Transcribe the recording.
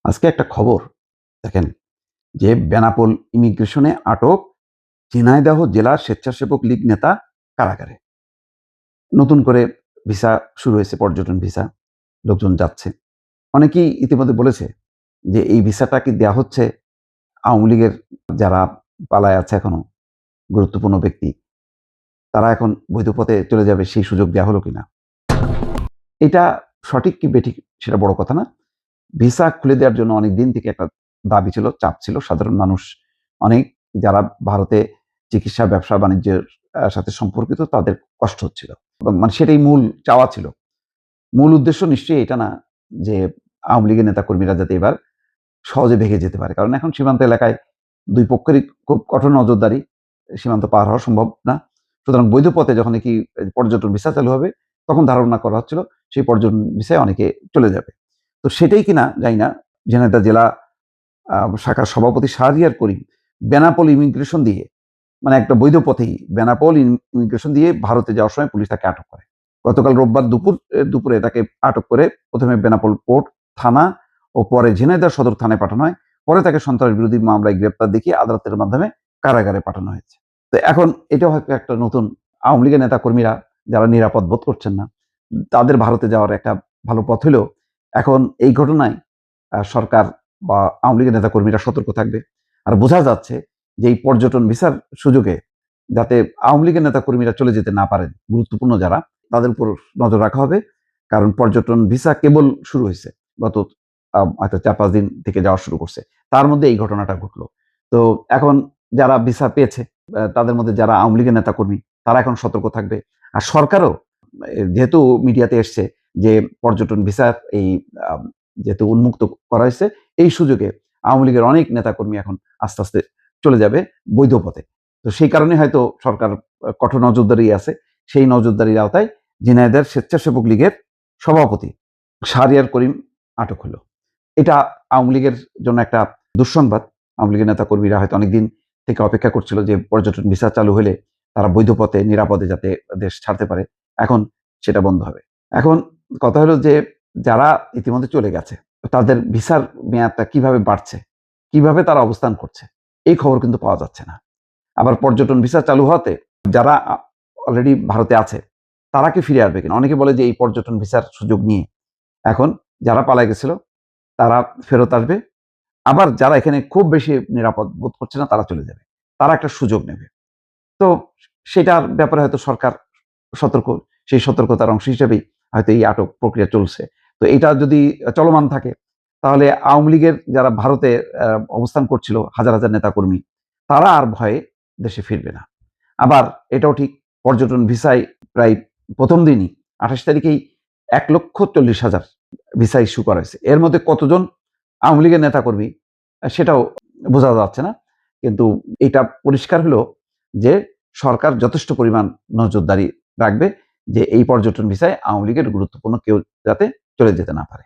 আজকে একটা খবর দেখেন যে বেনাপোল ইমিগ্রেশনে আটক ঝিনাইদহ জেলা স্বেচ্ছাসেবক লীগ নেতা কারাগারে। নতুন করে ভিসা শুরু হয়েছে, পর্যটন ভিসা, লোকজন যাচ্ছে। অনেকেই ইতিমধ্যে বলেছে যে এই ভিসাটা কি দেওয়া হচ্ছে আওয়ামী লীগের যারা পালায় আছে এখনো গুরুত্বপূর্ণ ব্যক্তি, তারা এখন বৈধ পথে চলে যাবে, সেই সুযোগ দেওয়া হলো কিনা। এটা সঠিক কি বেঠিক সেটা বড় কথা না। ভিসা খুলে দেওয়ার জন্য অনেক দিন থেকে একটা দাবি ছিল, চাপ ছিল। সাধারণ মানুষ অনেক যারা ভারতে চিকিৎসা, ব্যবসা, বাণিজ্যের সাথে সম্পর্কিত, তাদের কষ্ট হচ্ছিল। মানে সেটাই মূল চাওয়া ছিল। মূল উদ্দেশ্য নিশ্চয়ই এটা না যে আওয়ামী লীগের নেতাকর্মীরা যাতে এবার সহজে ভেগে যেতে পারে। কারণ এখন সীমান্ত এলাকায় দুই পক্ষেরই খুব কঠোর নজরদারি, সীমান্ত পার হওয়া সম্ভব না। সুতরাং বৈধ পথে যখন কি পর্যটন ভিসা চালু হবে, তখন ধারণা করা হচ্ছিল সেই পর্যটন ভিসায় অনেকে চলে যাবে। তো সেটাই কিনা জানি না। ঝিনাইদহ জেলা শাখার সভাপতি শাহরিয়ার করিম বেনাপোল ইমিগ্রেশন দিয়ে, মানে একটা বৈধ পথেই বেনাপোল ইমিগ্রেশন দিয়ে ভারতে যাওয়ার সময় পুলিশ তাকে আটক করে। গতকাল রোববার দুপুরে তাকে আটক করে প্রথমে বেনাপোল পোর্ট থানা ও পরে ঝিনাইদহ সদর থানায় পাঠানো হয়। পরে তাকে সন্ত্রাস বিরোধী মামলায় গ্রেপ্তার দেখিয়ে আদালতের মাধ্যমে কারাগারে পাঠানো হয়েছে। তো এখন এটা হয়তো একটা নতুন, আওয়ামী লীগের নেতা কর্মীরা যারা নিরাপদ বোধ করছেন না, তাদের ভারতে যাওয়ার একটা ভালো পথ হলেও এখন এই ঘটনায় সরকার বা আওয়ামী লীগের নেতা কর্মীরা সতর্ক থাকবে। আর বোঝা যাচ্ছে যে এই পর্যটন ভিসার সুযোগে যাতে আওয়ামী লীগের নেতা কর্মীরা চলে যেতে না পারেন, গুরুত্বপূর্ণ যারা, তাদের উপর নজর রাখা হবে। কারণ পর্যটন ভিসা কেবল শুরু হয়েছে, গত হয়তো 4-5 দিন থেকে যাওয়া শুরু করছে, তার মধ্যে এই ঘটনাটা ঘটলো। তো এখন যারা ভিসা পেয়েছে, তাদের মধ্যে যারা আওয়ামী লীগের নেতা কর্মী, তারা এখন সতর্ক থাকবে। আর সরকারও যেহেতু মিডিয়াতে এসছে যে পর্যটন ভিসা এই যেহেতু উন্মুক্ত করা হয়েছে, এই সুযোগে আওয়ামী লীগের অনেক নেতাকর্মী এখন আস্তে আস্তে চলে যাবে বৈধ পথে। তো সেই কারণে হয়তো সরকার কঠোর নজরদারি আছে। সেই নজরদারির আওতায় ঝিনাইদহ স্বেচ্ছাসেবক লীগের সভাপতি শাহরিয়ার করিম আটক হলো। এটা আওয়ামী লীগের জন্য একটা দুঃসংবাদ। আওয়ামী লীগের নেতাকর্মীরা হয়তো অনেকদিন থেকে অপেক্ষা করছিল যে পর্যটন ভিসা চালু হলে তারা বৈধ পথে নিরাপদে যাতে দেশ ছাড়তে পারে। এখন সেটা বন্ধ হবে। এখন কথা হলো যে যারা ইতিমধ্যে চলে গেছে, তাদের ভিসার মেয়াদটা কিভাবে বাড়ছে, কিভাবে তারা অবস্থান করছে, এই খবর কিন্তু পাওয়া যাচ্ছে না। আবার পর্যটন ভিসা চালু হওয়াতে যারা অলরেডি ভারতে আছে, তারা কি ফিরে আসবে কিনা? অনেকে বলে যে এই পর্যটন ভিসার সুযোগ নিয়ে এখন যারা পালায় গেছিল তারা ফেরত আসবে। আবার যারা এখানে খুব বেশি নিরাপদ বোধ করছে না, তারা চলে যাবে। তারা একটা সুযোগ নেবে। তো সেটার ব্যাপারে হয়তো সরকার সতর্ক। সেই সতর্কতার অংশ হিসেবেই হয়তো এই আটক প্রক্রিয়া চলছে। তো এটা যদি চলমান থাকে, তাহলে আওয়ামী লীগের যারা ভারতে অবস্থান করছিল হাজার হাজার নেতাকর্মী, তারা আর ভয়ে দেশে ফিরবে না। আবার এটাও ঠিক, পর্যটন ভিসায় প্রায় প্রথম দিনই ২৮ তারিখেই ১,৪০,০০০ ভিসা ইস্যু করা হয়েছে। এর মধ্যে কতজন আওয়ামী লীগের নেতাকর্মী সেটাও বোঝা যাচ্ছে না। কিন্তু এটা পরিষ্কার হলো যে সরকার যথেষ্ট পরিমাণ নজরদারি রাখবে যে এই পর্যটন ভিসায় আওয়ামী লীগের গুরুত্বপূর্ণ কেউ যাতে চলে যেতে না পারে।